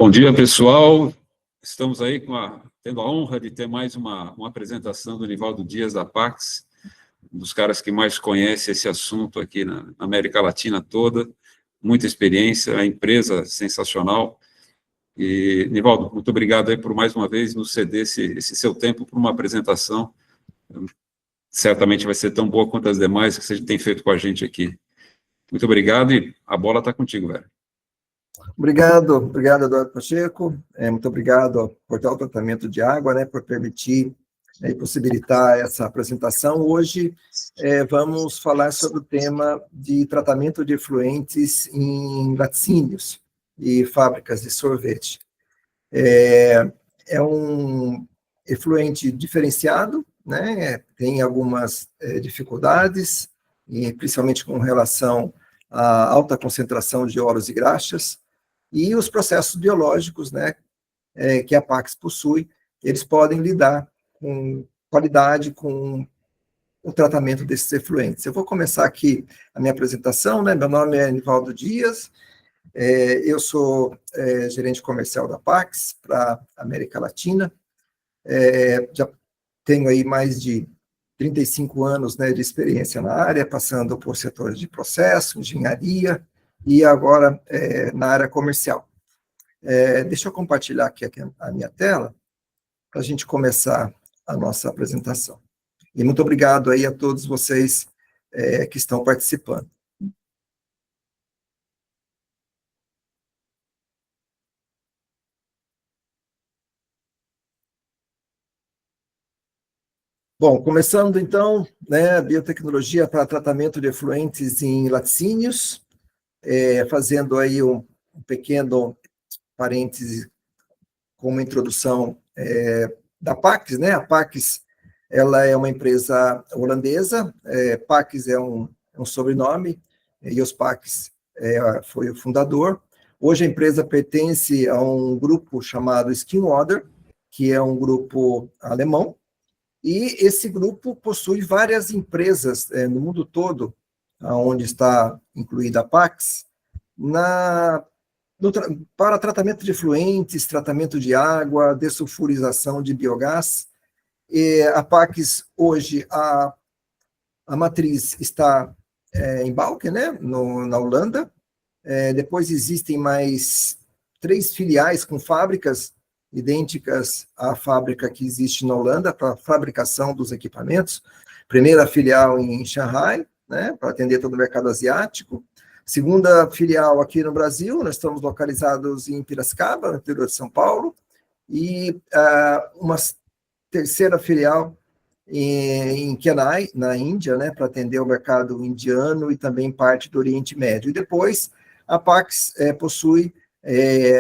Bom dia, pessoal. Estamos aí tendo a honra de ter mais uma apresentação do Nivaldo Dias, da Pax, um dos caras que mais conhece esse assunto aqui na América Latina toda, muita experiência, a empresa sensacional. E, Nivaldo, muito obrigado aí por mais uma vez nos ceder esse seu tempo para uma apresentação. Certamente vai ser tão boa quanto as demais que você tem feito com a gente aqui. Muito obrigado e a bola está contigo, velho. Obrigado, Eduardo Pacheco. Muito obrigado ao Portal Tratamento de Água, por permitir e possibilitar essa apresentação. Hoje vamos falar sobre o tema de tratamento de efluentes em laticínios e fábricas de sorvete. É um efluente diferenciado, tem algumas dificuldades, e principalmente com relação à alta concentração de óleos e graxas, e os processos biológicos, que a Pax possui, eles podem lidar com qualidade, com o tratamento desses efluentes. Eu vou começar aqui a minha apresentação, Meu nome é Nivaldo Dias, eu sou gerente comercial da Pax para a América Latina, já tenho aí mais de 35 anos de experiência na área, passando por setores de processo, engenharia, e agora na área comercial. Deixa eu compartilhar aqui a minha tela, para a gente começar a nossa apresentação. E muito obrigado aí a todos vocês que estão participando. Bom, começando então, biotecnologia para tratamento de efluentes em laticínios, fazendo aí um pequeno parêntese com uma introdução da Pax, A Pax, ela é uma empresa holandesa, Pax é um sobrenome, e os Pax foi o fundador. Hoje a empresa pertence a um grupo chamado Skinwater, que é um grupo alemão, e esse grupo possui várias empresas no mundo todo, onde está incluída a Pax, para tratamento de efluentes, tratamento de água, dessulfurização de biogás. A Pax, hoje, a matriz está em Balken, na Holanda. Depois existem mais 3 filiais com fábricas idênticas à fábrica que existe na Holanda para a fabricação dos equipamentos. Primeira filial em Shanghai, para atender todo o mercado asiático. Segunda filial aqui no Brasil, nós estamos localizados em Piracicaba, no interior de São Paulo, e uma terceira filial em Chennai, na Índia, para atender o mercado indiano e também parte do Oriente Médio. E depois, a Pax possui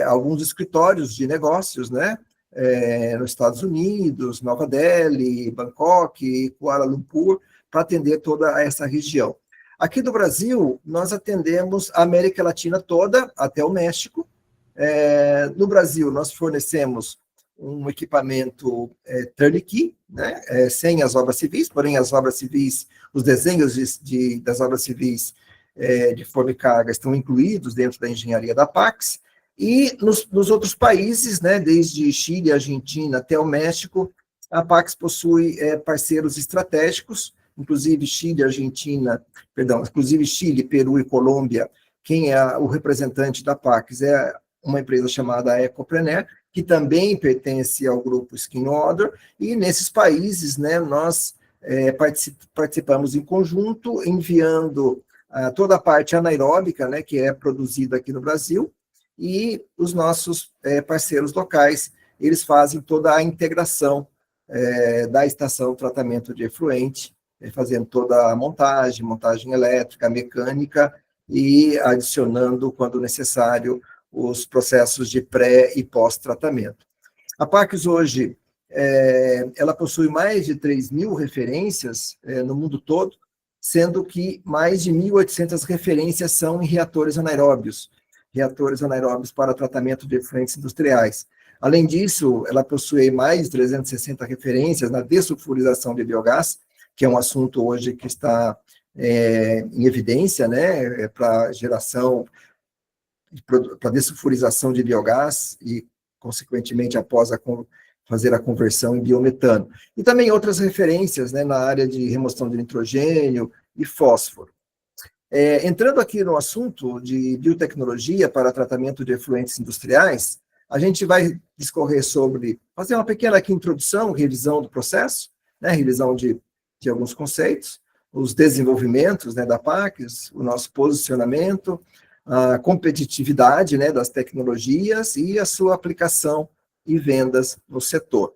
alguns escritórios de negócios, nos Estados Unidos, Nova Delhi, Bangkok, Kuala Lumpur, para atender toda essa região. Aqui do Brasil, nós atendemos a América Latina toda, até o México. No Brasil, nós fornecemos um equipamento turnkey, sem as obras civis, porém as obras civis, os desenhos das obras civis de forma e carga estão incluídos dentro da engenharia da Pax, e nos outros países, desde Chile, Argentina até o México, a Pax possui parceiros estratégicos, inclusive Chile, Peru e Colômbia. Quem é o representante da Pax é uma empresa chamada Ecopreneur, que também pertence ao grupo Skinwater, e nesses países, nós participamos em conjunto, enviando toda a parte anaeróbica, que é produzida aqui no Brasil, e os nossos parceiros locais, eles fazem toda a integração da estação de tratamento de efluente, fazendo toda a montagem elétrica, mecânica, e adicionando, quando necessário, os processos de pré- e pós-tratamento. A Pax hoje, ela possui mais de 3.000 referências no mundo todo, sendo que mais de 1.800 referências são em reatores anaeróbios para tratamento de efluentes industriais. Além disso, ela possui mais de 360 referências na dessulfurização de biogás, que é um assunto hoje que está em evidência, para geração para dessulfurização de biogás e, consequentemente, após fazer a conversão em biometano. E também outras referências, né, na área de remoção de nitrogênio e fósforo. Entrando aqui no assunto de biotecnologia para tratamento de efluentes industriais, a gente vai discorrer sobre, fazer uma pequena aqui introdução, revisão do processo, né, revisão de alguns conceitos, os desenvolvimentos, né, da PACS, o nosso posicionamento, a competitividade, né, das tecnologias e a sua aplicação e vendas no setor.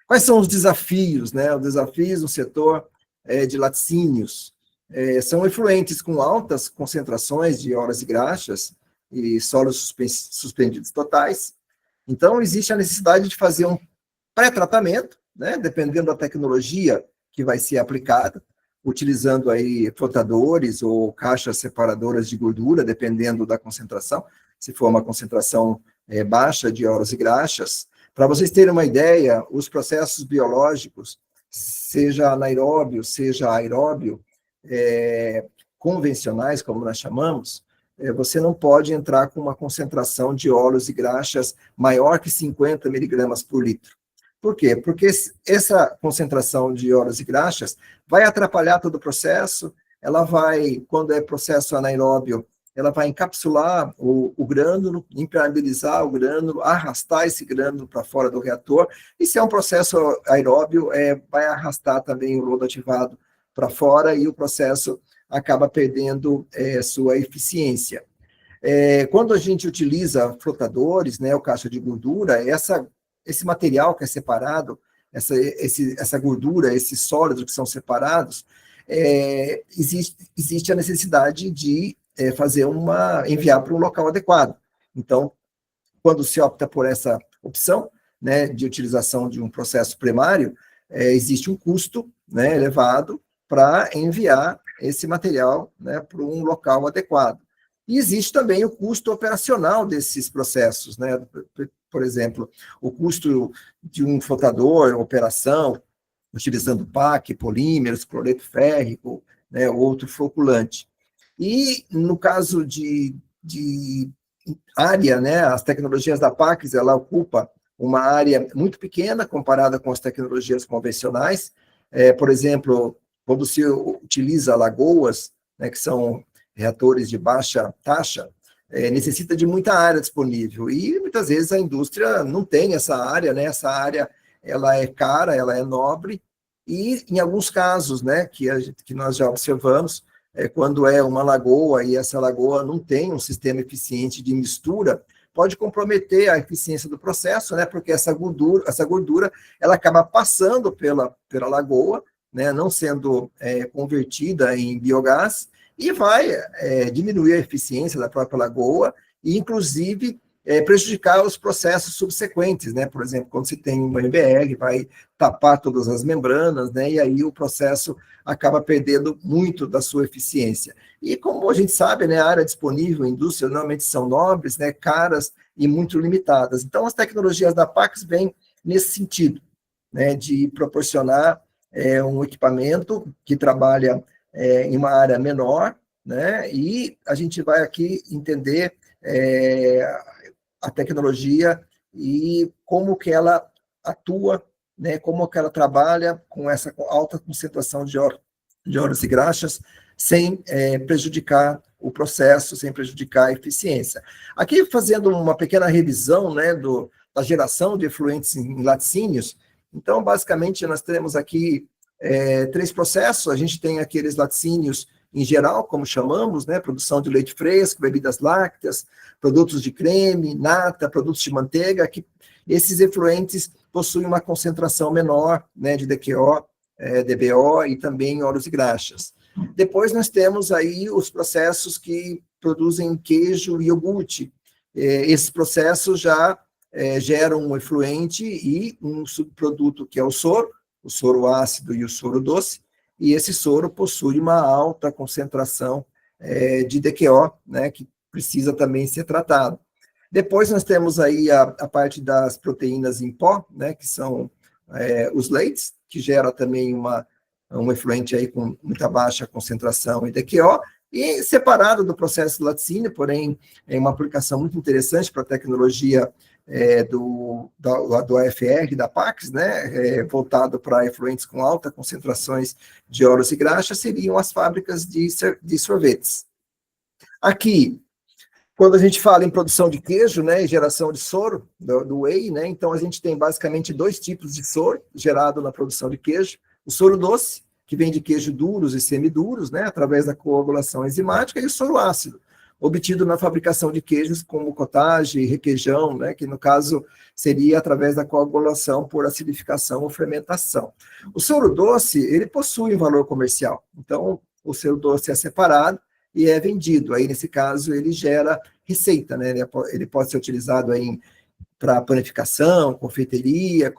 Quais são os desafios, né? Os desafios no setor de laticínios? São efluentes com altas concentrações de óleos e graxas e sólidos suspendidos totais. Então, existe a necessidade de fazer um pré-tratamento, né, dependendo da tecnologia que vai ser aplicada, utilizando aí flotadores ou caixas separadoras de gordura, dependendo da concentração, se for uma concentração baixa de óleos e graxas. Para vocês terem uma ideia, os processos biológicos, seja anaeróbio, seja aeróbio, convencionais, como nós chamamos, você não pode entrar com uma concentração de óleos e graxas maior que 50 miligramas por litro. Por quê? Porque essa concentração de óleos e graxas vai atrapalhar todo o processo, ela vai, quando é processo anaeróbio, ela vai encapsular o grânulo, impermeabilizar o grânulo, arrastar esse grânulo para fora do reator, e se é um processo aeróbio, vai arrastar também o lodo ativado para fora, e o processo acaba perdendo sua eficiência. Quando a gente utiliza flotadores, né, ou caixa de gordura, esse material que é separado, essa gordura, esses sólidos que são separados, existe a necessidade de enviar para um local adequado. Então, quando se opta por essa opção, né, de utilização de um processo primário, existe um custo, né, elevado para enviar esse material, né, para um local adequado. E existe também o custo operacional desses processos, né? Por exemplo, o custo de um flotador, operação, utilizando PAC, polímeros, cloreto férrico, né, outro floculante. E no caso de área, né, as tecnologias da PACS, ela ocupa uma área muito pequena comparada com as tecnologias convencionais. Por exemplo, quando se utiliza lagoas, né, que são reatores de baixa taxa, necessita de muita área disponível, e muitas vezes a indústria não tem essa área, né? Essa área ela é cara, ela é nobre, e em alguns casos, né, que nós já observamos, quando é uma lagoa e essa lagoa não tem um sistema eficiente de mistura, pode comprometer a eficiência do processo, né, porque essa gordura ela acaba passando pela lagoa, né, não sendo convertida em biogás, e vai diminuir a eficiência da própria lagoa e, inclusive, prejudicar os processos subsequentes, né? Por exemplo, quando se tem uma MBR, vai tapar todas as membranas, né? E aí o processo acaba perdendo muito da sua eficiência. E como a gente sabe, né, a área disponível em indústria normalmente são nobres, né, caras e muito limitadas. Então, as tecnologias da PACS vêm nesse sentido, né, de proporcionar um equipamento que trabalha em uma área menor, né, e a gente vai aqui entender a tecnologia e como que ela atua, né, como que ela trabalha com essa alta concentração de óleos e graxas, sem prejudicar o processo, sem prejudicar a eficiência. Aqui, fazendo uma pequena revisão, né, da geração de efluentes em laticínios, então, basicamente, nós temos aqui 3 processos. A gente tem aqueles laticínios em geral, como chamamos, né, produção de leite fresco, bebidas lácteas, produtos de creme, nata, produtos de manteiga, que esses efluentes possuem uma concentração menor, né, de DQO, DBO e também óleos e graxas. Depois nós temos aí os processos que produzem queijo e iogurte. Esses processos já geram um efluente e um subproduto que é o soro ácido e o soro doce, e esse soro possui uma alta concentração de DQO, né, que precisa também ser tratado. Depois nós temos aí a parte das proteínas em pó, né, que são os leites, que gera também um efluente aí com muita baixa concentração em DQO, E separado do processo de laticínio, porém, é uma aplicação muito interessante para a tecnologia do AFR, da Pax, né, voltado para efluentes com alta concentrações de óleos e graxas, seriam as fábricas de sorvetes. Aqui, quando a gente fala em produção de queijo, né, e geração de soro, do whey, né, então a gente tem basicamente 2 tipos de soro gerado na produção de queijo. O soro doce, que vem de queijo duros e semiduros, né, através da coagulação enzimática, e o soro ácido, obtido na fabricação de queijos como cottage, requeijão, né, que no caso seria através da coagulação por acidificação ou fermentação. O soro doce, ele possui um valor comercial, então o soro doce é separado e é vendido. Aí, nesse caso, ele gera receita, né? Ele pode ser utilizado para panificação, confeitaria,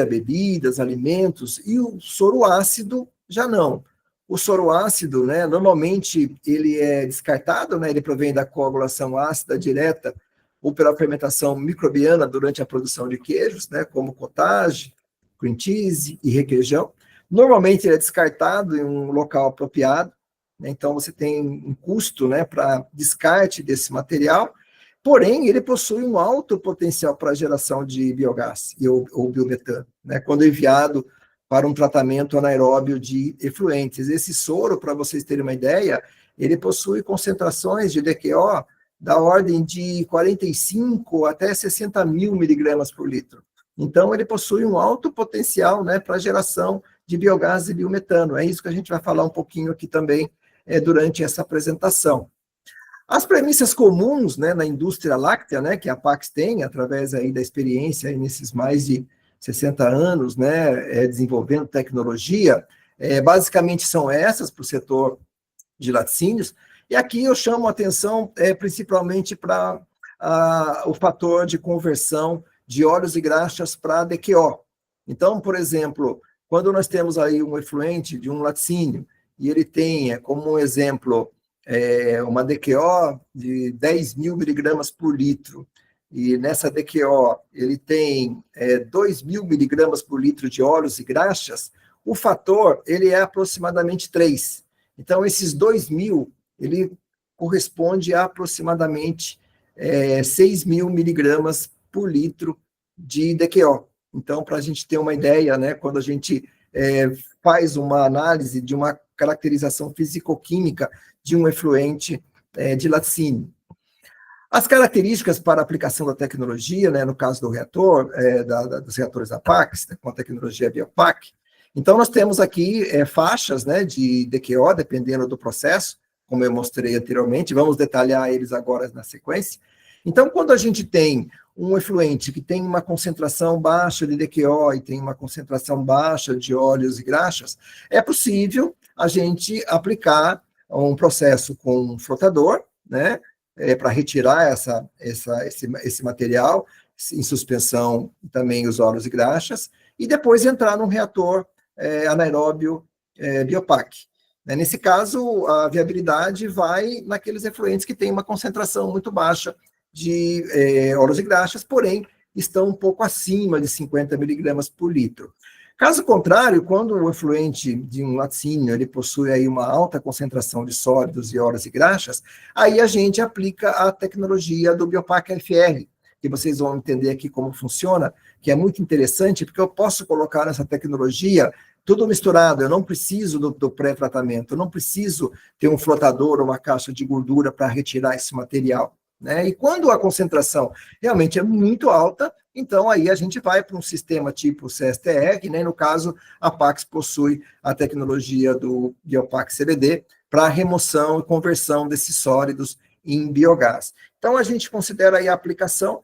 bebidas, alimentos, e o soro ácido já não. O soro ácido, né, normalmente, ele é descartado, né, ele provém da coagulação ácida direta ou pela fermentação microbiana durante a produção de queijos, né, como cottage, cream cheese e requeijão. Normalmente, ele é descartado em um local apropriado, né, então você tem um custo, né, para descarte desse material, porém, ele possui um alto potencial para a geração de biogás ou biometano, né, quando enviado para um tratamento anaeróbio de efluentes. Esse soro, para vocês terem uma ideia, ele possui concentrações de DQO da ordem de 45 até 60 mil miligramas por litro. Então, ele possui um alto potencial, né, para a geração de biogás e biometano. É isso que a gente vai falar um pouquinho aqui também durante essa apresentação. As premissas comuns, né, na indústria láctea, né, que a Pax tem, através aí da experiência aí nesses mais de 60 anos, né, desenvolvendo tecnologia, basicamente são essas para o setor de laticínios, e aqui eu chamo a atenção principalmente para o fator de conversão de óleos e graxas para DQO. Então, por exemplo, quando nós temos aí um efluente de um laticínio, e ele tem, como um exemplo, uma DQO de 10 mil miligramas por litro, e nessa DQO ele tem 2 mil miligramas por litro de óleos e graxas, o fator ele é aproximadamente 3. Então, esses 2 mil, ele corresponde a aproximadamente 6 mil miligramas por litro de DQO. Então, para a gente ter uma ideia, né, quando a gente faz uma análise de uma caracterização físico-química de um efluente de laticínio. As características para a aplicação da tecnologia, né, no caso do reator, dos reatores da Pax, né, com a tecnologia Biopac, então nós temos aqui faixas, né, de DQO, dependendo do processo, como eu mostrei anteriormente, vamos detalhar eles agora na sequência. Então, quando a gente tem um efluente que tem uma concentração baixa de DQO e tem uma concentração baixa de óleos e graxas, é possível a gente aplicar um processo com um flotador, né, para retirar esse material em suspensão, também os óleos e graxas, e depois entrar num reator anaeróbio Biopac. Nesse caso, a viabilidade vai naqueles efluentes que têm uma concentração muito baixa de óleos e graxas, porém, estão um pouco acima de 50 miligramas por litro. Caso contrário, quando o efluente de um laticínio ele possui aí uma alta concentração de sólidos e óleos e graxas, aí a gente aplica a tecnologia do Biopac FR, que vocês vão entender aqui como funciona, que é muito interessante, porque eu posso colocar nessa tecnologia tudo misturado, eu não preciso do pré-tratamento, eu não preciso ter um flotador ou uma caixa de gordura para retirar esse material, né? E quando a concentração realmente é muito alta, então aí a gente vai para um sistema tipo CSTR, né? No caso, a Pax possui a tecnologia do Biopac CBD para remoção e conversão desses sólidos em biogás. Então a gente considera aí a aplicação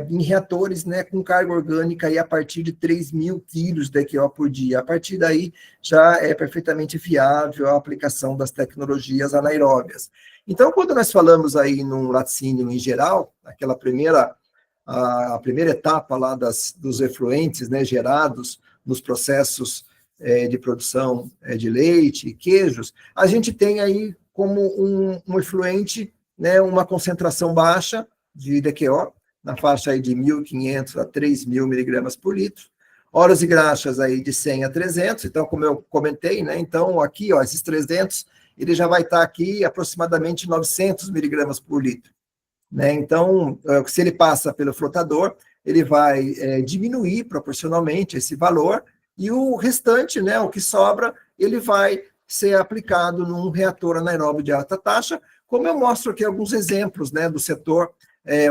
em reatores, né, com carga orgânica aí a partir de 3 mil quilos de DQO por dia. A partir daí já é perfeitamente viável a aplicação das tecnologias anaeróbias. Então, quando nós falamos aí num laticínio em geral, aquela a primeira etapa lá dos efluentes, né, gerados nos processos de produção de leite e queijos, a gente tem aí como um efluente, né, uma concentração baixa de DQO, na faixa aí de 1.500 a 3.000 miligramas por litro, óleos e graxas aí de 100 a 300, então, como eu comentei, né, então, aqui, ó, esses 300, ele já vai estar aqui aproximadamente 900 miligramas por litro, né? Então, se ele passa pelo flotador, ele vai diminuir proporcionalmente esse valor, e o restante, né, o que sobra, ele vai ser aplicado num reator anaeróbio de alta taxa, como eu mostro aqui alguns exemplos, né, do setor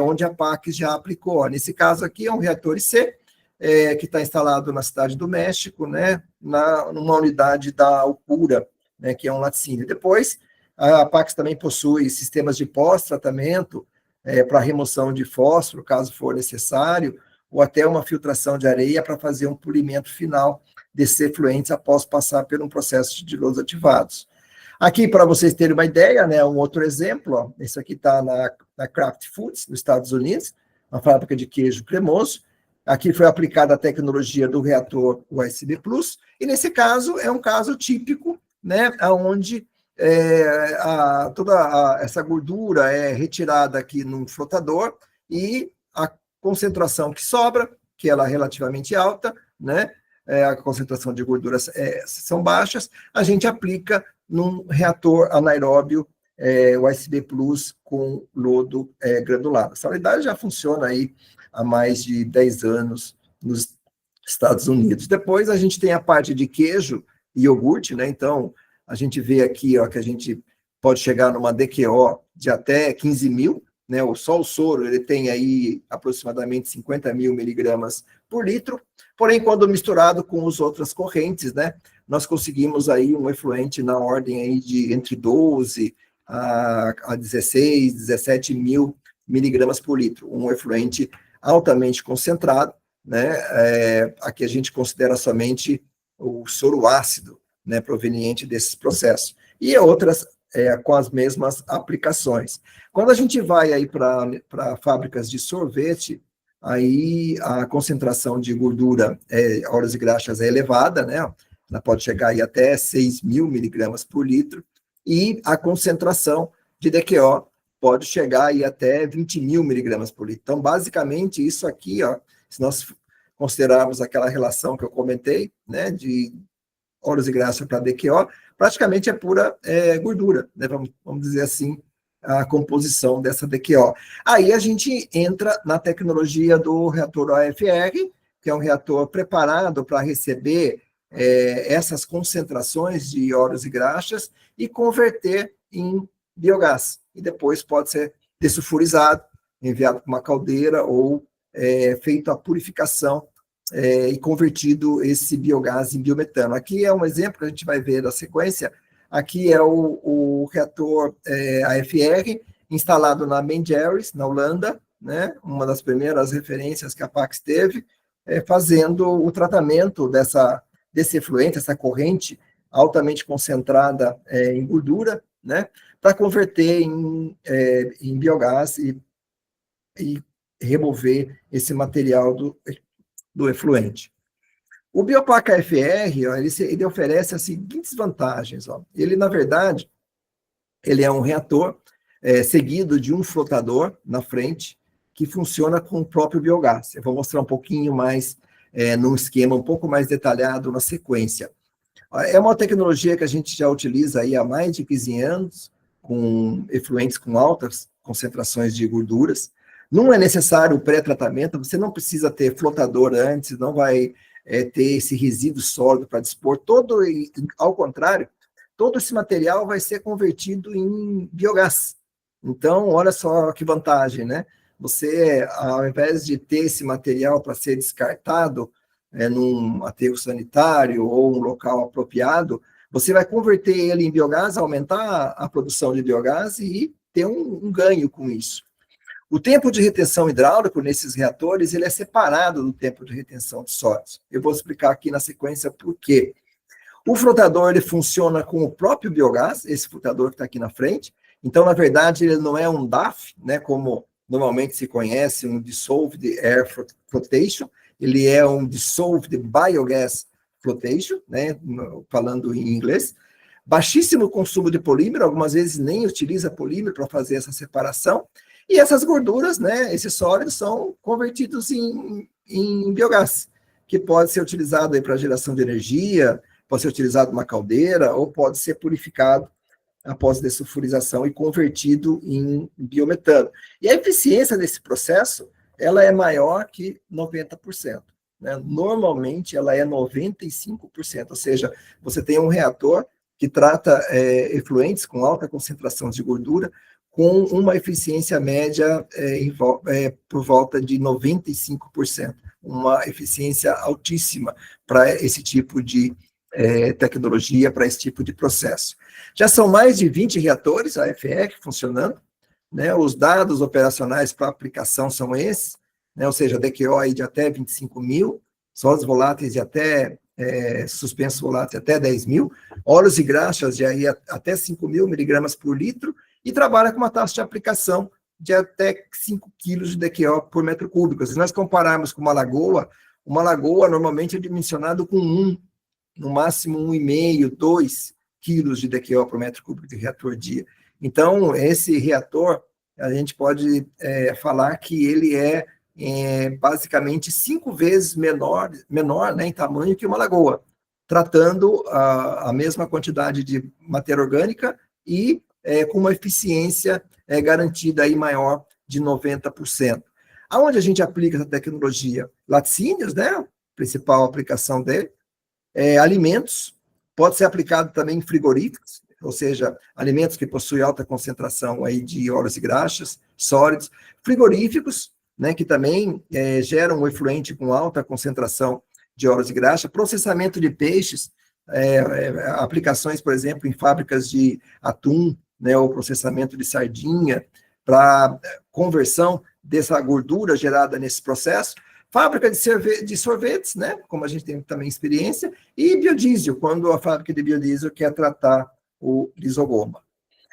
onde a PAC já aplicou. Nesse caso aqui é um reator IC, que está instalado na Cidade do México, né, numa unidade da Alpura, né, que é um laticínio. Depois, a PAC também possui sistemas de pós-tratamento para remoção de fósforo, caso for necessário, ou até uma filtração de areia para fazer um polimento final desses efluentes após passar por um processo de lodos ativados. Aqui, para vocês terem uma ideia, né, um outro exemplo, ó, esse aqui está na Kraft Foods, nos Estados Unidos, uma fábrica de queijo cremoso. Aqui foi aplicada a tecnologia do reator USB+, e nesse caso é um caso típico, né, onde toda essa gordura é retirada aqui num flotador, e a concentração que sobra, que ela é relativamente alta, né, a concentração de gorduras são baixas, a gente aplica num reator anaeróbio USB+ com lodo granulado. Essa unidade já funciona aí há mais de 10 anos nos Estados Unidos. Depois a gente tem a parte de queijo e iogurte, né? Então, a gente vê aqui, ó, que a gente pode chegar numa DQO de até 15 mil, né? Só o soro, ele tem aí aproximadamente 50 mil miligramas por litro, porém, quando misturado com as outras correntes, né, nós conseguimos aí um efluente na ordem aí de entre 12 a 16, 17 mil miligramas por litro, um efluente altamente concentrado, né? Aqui a gente considera somente o soro ácido, né, proveniente desses processos, e outras com as mesmas aplicações. Quando a gente vai aí para fábricas de sorvete, aí a concentração de gordura, óleos e graxas é elevada, né? Ela pode chegar aí até 6 mil miligramas por litro, e a concentração de DQO pode chegar aí até 20 mil miligramas por litro. Então, basicamente, isso aqui, ó, se nós considerarmos aquela relação que eu comentei, né, de óleos e graxas para DQO, praticamente é pura gordura, né, vamos dizer assim, a composição dessa DQO. Aí a gente entra na tecnologia do reator OFR, que é um reator preparado para receber essas concentrações de óleos e graxas e converter em biogás. E depois pode ser dessulfurizado, enviado para uma caldeira ou feito a purificação e convertido esse biogás em biometano. Aqui é um exemplo que a gente vai ver na sequência. Aqui é o reator AFR, instalado na Mengeries, na Holanda, né, uma das primeiras referências que a Pax teve, fazendo o tratamento desse efluente, essa corrente altamente concentrada em gordura, né, para converter em biogás e remover esse material do efluente. O Biopac FR, ó, ele oferece as seguintes vantagens. Ó. Ele, na verdade, ele é um reator seguido de um flotador na frente, que funciona com o próprio biogás. Eu vou mostrar um pouquinho mais, num esquema um pouco mais detalhado na sequência. É uma tecnologia que a gente já utiliza aí há mais de 15 anos, com efluentes com altas concentrações de gorduras. Não é necessário o pré-tratamento, você não precisa ter flotador antes, não vai ter esse resíduo sólido para dispor. Ao contrário, todo esse material vai ser convertido em biogás. Então, olha só que vantagem, né? Você, ao invés de ter esse material para ser descartado num aterro sanitário ou um local apropriado, você vai converter ele em biogás, aumentar a produção de biogás e ter um ganho com isso. O tempo de retenção hidráulico nesses reatores, ele é separado do tempo de retenção de sólidos. Eu vou explicar aqui na sequência por quê. O flotador, ele funciona com o próprio biogás, esse flotador que está aqui na frente. Então, na verdade, ele não é um DAF, né, como normalmente se conhece, um Dissolved Air Flotation. Ele é um Dissolved Biogas Flotation, né, falando em inglês. Baixíssimo consumo de polímero, algumas vezes nem utiliza polímero para fazer essa separação. E essas gorduras, né, esses sólidos, são convertidos em biogás, que pode ser utilizado para geração de energia, pode ser utilizado numa caldeira, ou pode ser purificado após dessulfurização e convertido em biometano. E a eficiência desse processo, ela é maior que 90%. Né? Normalmente, ela é 95%, ou seja, você tem um reator que trata efluentes com alta concentração de gordura, com uma eficiência média por volta de 95%, uma eficiência altíssima para esse tipo de tecnologia, para esse tipo de processo. Já são mais de 20 reatores AFR funcionando, né? Os dados operacionais para aplicação são esses, né? Ou seja, DQO aí de até 25 mil, sólidos voláteis de até suspensos voláteis até 10 mil, óleos e graxas de aí até 5 mil miligramas por litro, e trabalha com uma taxa de aplicação de até 5 quilos de DQO por metro cúbico. Se nós compararmos com uma lagoa normalmente é dimensionado com no máximo 1,5, 2 quilos de DQO por metro cúbico de reator dia. Então, esse reator, a gente pode falar que ele é basicamente 5 vezes menor, né, em tamanho que uma lagoa, tratando a mesma quantidade de matéria orgânica e com uma eficiência garantida aí maior de 90%. Aonde a gente aplica essa tecnologia? Laticínios, né, a principal aplicação dele, alimentos, pode ser aplicado também em frigoríficos, ou seja, alimentos que possuem alta concentração aí de óleos e graxas, sólidos, frigoríficos, né, que também geram um efluente com alta concentração de óleos e graxas, processamento de peixes, aplicações, por exemplo, em fábricas de atum, né, ou processamento de sardinha, para conversão dessa gordura gerada nesse processo, fábrica de sorvetes, né, como a gente tem também experiência, e biodiesel, quando a fábrica de biodiesel quer tratar o lisogoma.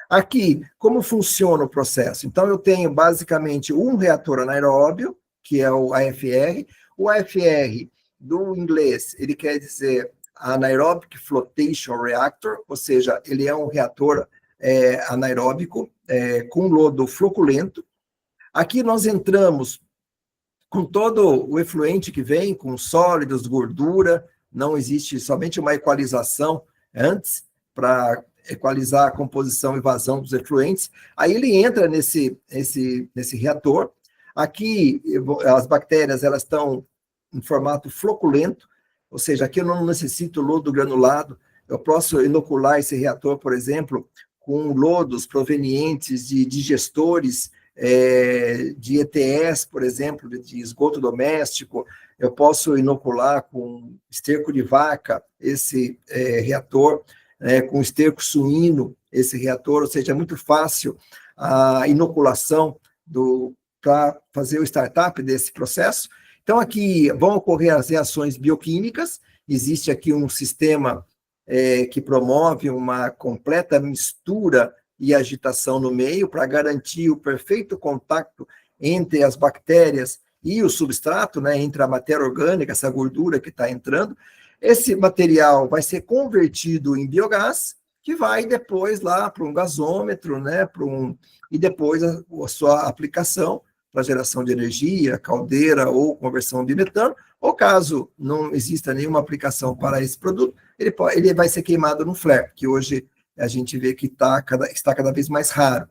Aqui, como funciona o processo? Então, eu tenho basicamente um reator anaeróbio, que é o AFR. O AFR, do inglês, ele quer dizer Anaerobic Flotation Reactor, ou seja, ele é um reator anaeróbico com lodo floculento. Aqui nós entramos com todo o efluente que vem, com sólidos, gordura, não existe somente uma equalização antes para equalizar a composição e vazão dos efluentes. Aí ele entra nesse reator. Aqui as bactérias elas estão em formato floculento, ou seja, aqui eu não necessito lodo granulado, eu posso inocular esse reator, por exemplo, com lodos provenientes de digestores, de ETS, por exemplo, de esgoto doméstico. Eu posso inocular com esterco de vaca esse reator, com esterco suíno esse reator, ou seja, é muito fácil a inoculação para fazer o startup desse processo. Então, aqui vão ocorrer as reações bioquímicas, existe aqui um sistema que promove uma completa mistura e agitação no meio para garantir o perfeito contato entre as bactérias e o substrato, né, entre a matéria orgânica, essa gordura que está entrando. Esse material vai ser convertido em biogás, que vai depois lá para um gasômetro, né, e depois a sua aplicação para geração de energia, caldeira ou conversão de metano, ou caso não exista nenhuma aplicação para esse produto, ele vai ser queimado no flare, que hoje a gente vê que está cada vez mais raro.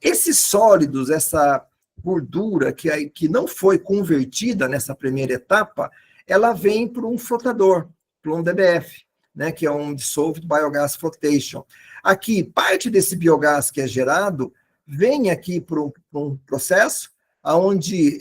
Esses sólidos, essa gordura que não foi convertida nessa primeira etapa, ela vem para um flotador, para um DBF, né, que é um Dissolved Biogas Flotation. Aqui, parte desse biogás que é gerado vem aqui para um processo onde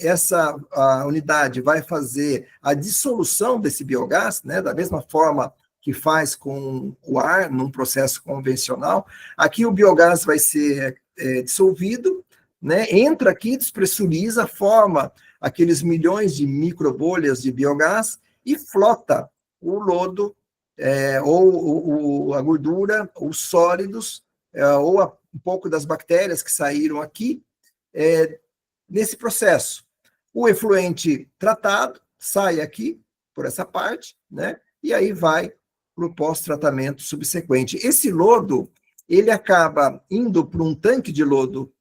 a unidade vai fazer a dissolução desse biogás, né, da mesma forma que faz com o ar, num processo convencional. Aqui o biogás vai ser dissolvido, né, entra aqui, despressuriza, forma aqueles milhões de microbolhas de biogás e flota o lodo, ou a gordura, os sólidos, ou um pouco das bactérias que saíram aqui, nesse processo. O efluente tratado sai aqui, por essa parte, né, e aí vai para o pós-tratamento subsequente. Esse lodo, ele acaba indo para um tanque de lodo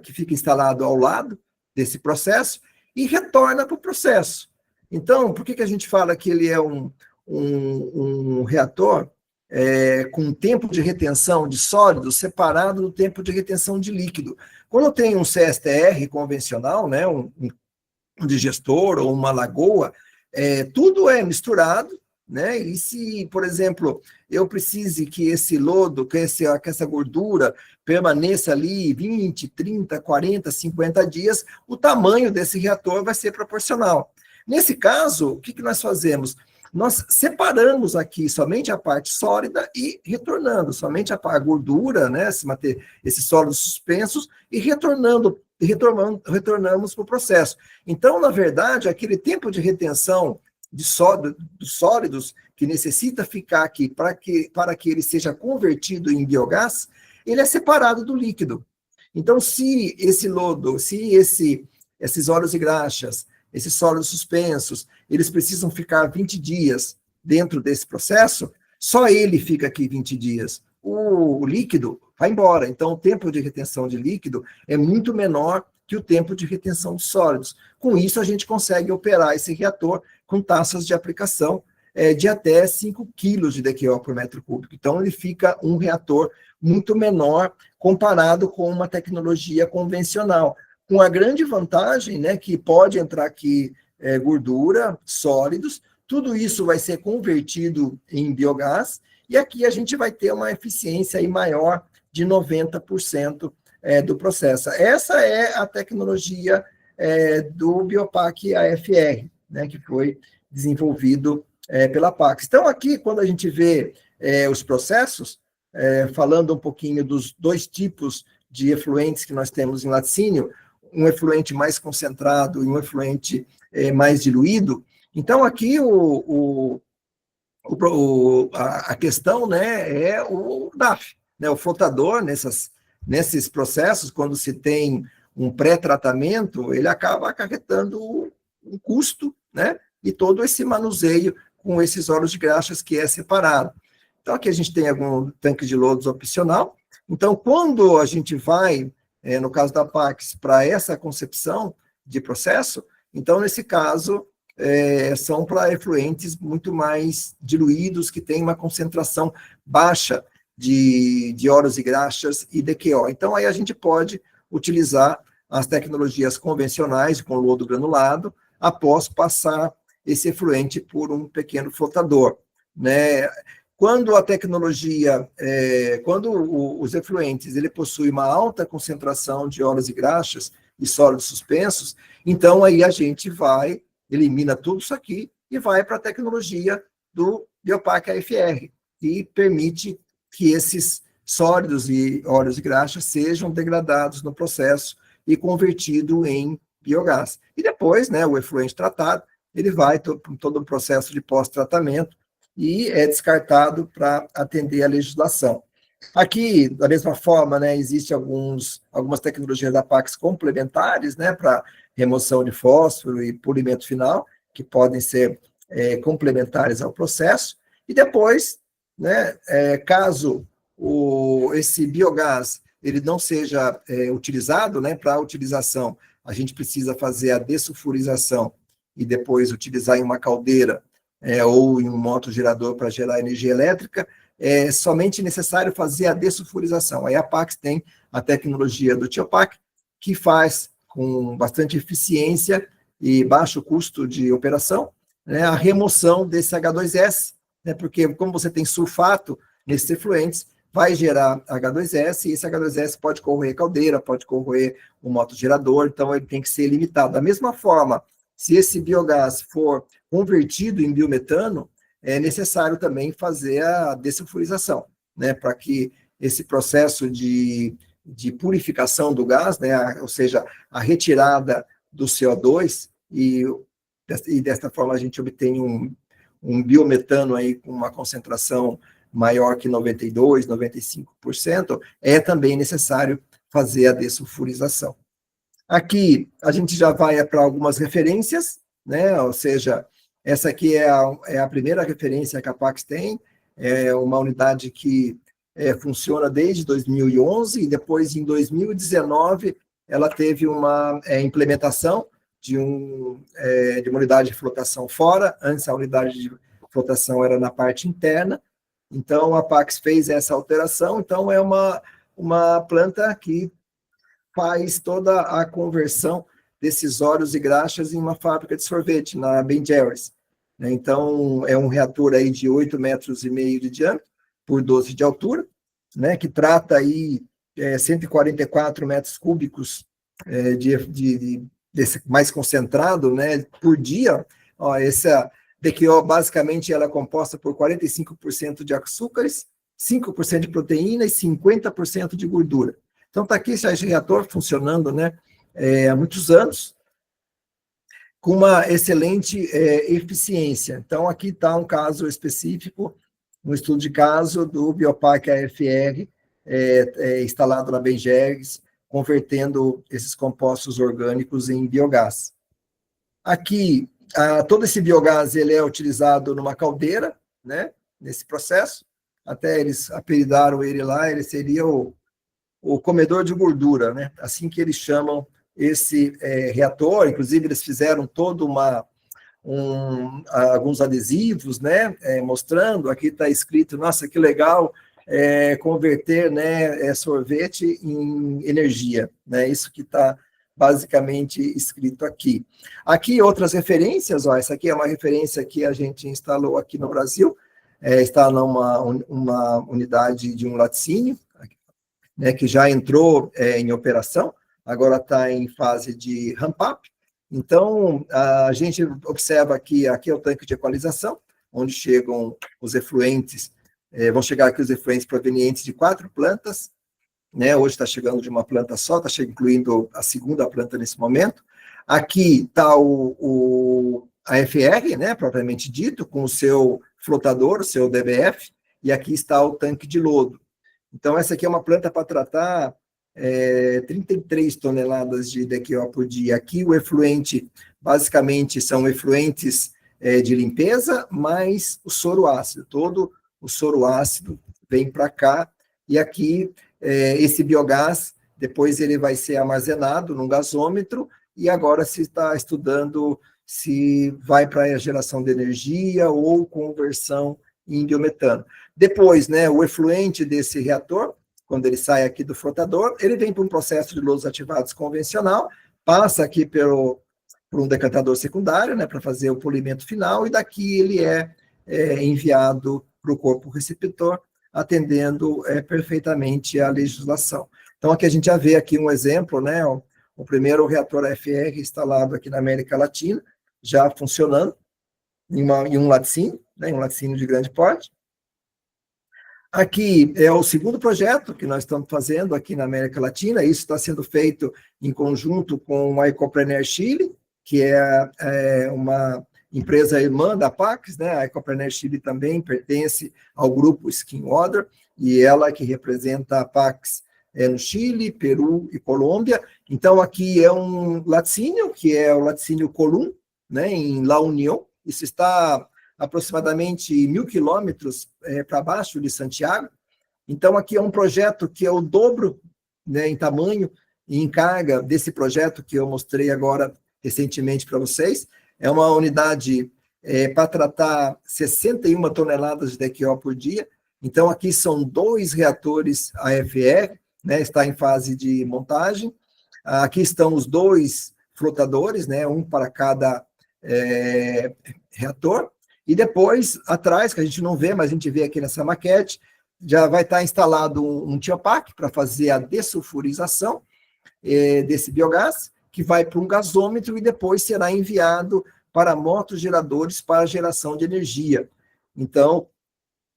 que fica instalado ao lado desse processo e retorna para o processo. Então, por que a gente fala que ele é um reator com tempo de retenção de sólido separado do tempo de retenção de líquido. Quando eu tenho um CSTR convencional, né, um digestor ou uma lagoa, tudo é misturado, né? E se, por exemplo, eu precise que esse lodo, que essa gordura permaneça ali 20, 30, 40, 50 dias, o tamanho desse reator vai ser proporcional. Nesse caso, o que nós fazemos? Nós separamos aqui somente a parte sólida e retornando somente a gordura, né, esses sólidos suspensos, e retornamos para o processo. Então, na verdade, aquele tempo de retenção dos sólidos que necessita ficar aqui para que ele seja convertido em biogás, ele é separado do líquido. Então, se esse lodo, se esses óleos e graxas, esses sólidos suspensos, eles precisam ficar 20 dias dentro desse processo, só ele fica aqui 20 dias. O líquido vai embora. Então, o tempo de retenção de líquido é muito menor que o tempo de retenção de sólidos. Com isso, a gente consegue operar esse reator com taxas de aplicação de até 5 quilos de DQO por metro cúbico. Então, ele fica um reator muito menor comparado com uma tecnologia convencional, com a grande vantagem, né, que pode entrar aqui gordura, sólidos, tudo isso vai ser convertido em biogás, e aqui a gente vai ter uma eficiência aí maior de 90% do processo. Essa é a tecnologia do Biopac AFR, né, que foi desenvolvido pela Pax. Então, aqui, quando a gente vê os processos, falando um pouquinho dos dois tipos de efluentes que nós temos em laticínio, um efluente mais concentrado e um efluente mais diluído. Então, aqui a questão, né, é o DAF, né, o flotador. Nesses processos, quando se tem um pré-tratamento, ele acaba acarretando um custo, né, e todo esse manuseio com esses óleos de graxas que é separado. Então, aqui a gente tem algum tanque de lodos opcional. Então, quando a gente vai, no caso da Pax, para essa concepção de processo, então, nesse caso, são para efluentes muito mais diluídos, que têm uma concentração baixa de óleos e graxas e DQO. Então, aí a gente pode utilizar as tecnologias convencionais com lodo granulado, após passar esse efluente por um pequeno flotador, né? Quando a tecnologia, quando os efluentes, ele possui uma alta concentração de óleos e graxas e sólidos suspensos, então aí a gente elimina tudo isso aqui e vai para a tecnologia do Biopac AFR, que permite que esses sólidos e óleos e graxas sejam degradados no processo e convertido em biogás. E depois, né, o efluente tratado, ele vai todo um processo de pós-tratamento e é descartado para atender a legislação. Aqui, da mesma forma, né, existem algumas tecnologias da Pax complementares, né, para remoção de fósforo e polimento final, que podem ser complementares ao processo. E depois, né, caso esse biogás ele não seja utilizado, né, para a utilização, a gente precisa fazer a dessulfurização e depois utilizar em uma caldeira ou em um motogerador para gerar energia elétrica, é somente necessário fazer a dessulfurização. Aí a Pax tem a tecnologia do Tiopac, que faz com bastante eficiência e baixo custo de operação, né, a remoção desse H2S, né, porque como você tem sulfato nesses efluentes, vai gerar H2S, e esse H2S pode corroer caldeira, pode corroer o motogerador, então ele tem que ser limitado. Da mesma forma, se esse biogás for convertido em biometano, é necessário também fazer a dessulfurização, né, para que esse processo de purificação do gás, né, ou seja, a retirada do CO2, e desta forma a gente obtém um biometano aí com uma concentração maior que 92%, 95%, é também necessário fazer a dessulfurização. Aqui a gente já vai para algumas referências, né, ou seja, essa aqui é a primeira referência que a Pax tem, é uma unidade que funciona desde 2011, e depois, em 2019, ela teve uma implementação de uma unidade de flotação fora. Antes, a unidade de flotação era na parte interna, Então, a Pax fez essa alteração, então é uma planta que faz toda a conversão desses óleos e graxas em uma fábrica de sorvete, na Ben Jerry's. Então, é um reator aí de 8,5 metros de diâmetro, por 12 de altura, né, que trata aí 144 metros cúbicos desse mais concentrado, né, por dia. Ó, essa DQO, basicamente, ela é composta por 45% de açúcares, 5% de proteína e 50% de gordura. Então, está aqui esse reator funcionando, né, há muitos anos, com uma excelente eficiência. Então, aqui está um caso específico, um estudo de caso do Biopac AFR, instalado na Ben Jerry's, convertendo esses compostos orgânicos em biogás. Aqui, todo esse biogás ele é utilizado numa caldeira, né, nesse processo. Até eles apelidaram ele lá, ele seria o comedor de gordura, né, assim que eles chamam esse reator. Inclusive, eles fizeram todo alguns adesivos, né, mostrando, aqui está escrito, nossa, que legal, converter, né, sorvete em energia, né, isso que está basicamente escrito aqui. Aqui outras referências, ó, essa aqui é uma referência que a gente instalou aqui no Brasil, está numa uma unidade de um laticínio, né, que já entrou em operação, agora está em fase de ramp-up. Então, a gente observa aqui é o tanque de equalização, onde chegam os efluentes, vão chegar aqui os efluentes provenientes de 4 plantas, né? Hoje está chegando de uma planta só, está incluindo a segunda planta nesse momento. Aqui está a FR, né, propriamente dito, com o seu flotador, o seu DBF, e aqui está o tanque de lodo. Então, essa aqui é uma planta para tratar 33 toneladas de DQO por dia. Aqui o efluente, basicamente, são efluentes de limpeza, mais o soro ácido. Todo o soro ácido vem para cá, e aqui esse biogás, depois ele vai ser armazenado num gasômetro, e agora se está estudando se vai para a geração de energia ou conversão em biometano. Depois, né, o efluente desse reator, quando ele sai aqui do flotador, ele vem para um processo de lodos ativados convencional, passa aqui por um decantador secundário, né, para fazer o polimento final, e daqui ele é enviado para o corpo receptor, atendendo perfeitamente à legislação. Então, aqui a gente já vê aqui um exemplo, né, o primeiro reator AFR instalado aqui na América Latina, já funcionando em um laticínio, né, um laticínio de grande porte. Aqui é o segundo projeto que nós estamos fazendo aqui na América Latina. Isso está sendo feito em conjunto com a Ecopreneur Chile, que é uma empresa irmã da Pax, né? A Ecopreneur Chile também pertence ao grupo Skin Water, e ela que representa a Pax no Chile, Peru e Colômbia. Então, aqui é um laticínio, que é o laticínio Colum, né, em La Unión. Isso está aproximadamente 1.000 quilômetros para baixo de Santiago. Então, aqui é um projeto que é o dobro, né, em tamanho e em carga desse projeto que eu mostrei agora recentemente para vocês. É uma unidade para tratar 61 toneladas de DQO por dia. Então, aqui são 2 reatores AFR, né, está em fase de montagem. Aqui estão os 2 flotadores, né, um para cada reator. E depois, atrás, que a gente não vê, mas a gente vê aqui nessa maquete, já vai estar instalado um tiopac para fazer a dessulfurização desse biogás, que vai para um gasômetro e depois será enviado para motogeradores para geração de energia. Então,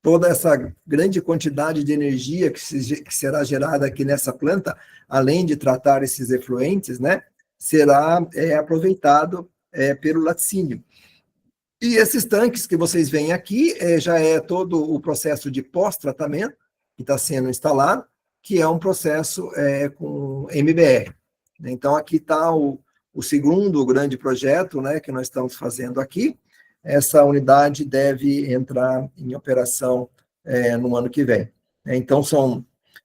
toda essa grande quantidade de energia que será gerada aqui nessa planta, além de tratar esses efluentes, né, será aproveitado pelo laticínio. E esses tanques que vocês veem aqui, já é todo o processo de pós-tratamento que está sendo instalado, que é um processo com MBR. Então, aqui está o segundo grande projeto, né, que nós estamos fazendo aqui. Essa unidade deve entrar em operação no ano que vem. Então,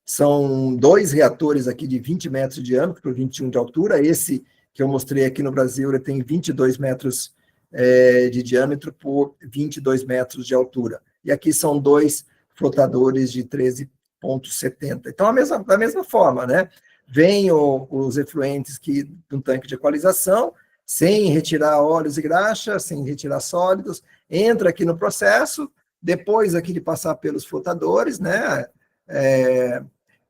são 2 reatores aqui de 20 metros de diâmetro por 21 de altura. Esse que eu mostrei aqui no Brasil, ele tem 22 metros de diâmetro por 22 metros de altura. E aqui são 2 flotadores de 13,70. Então, da mesma forma, né? Vêm os efluentes de um tanque de equalização, sem retirar óleos e graxas, sem retirar sólidos, entra aqui no processo, depois aqui de passar pelos flotadores, né?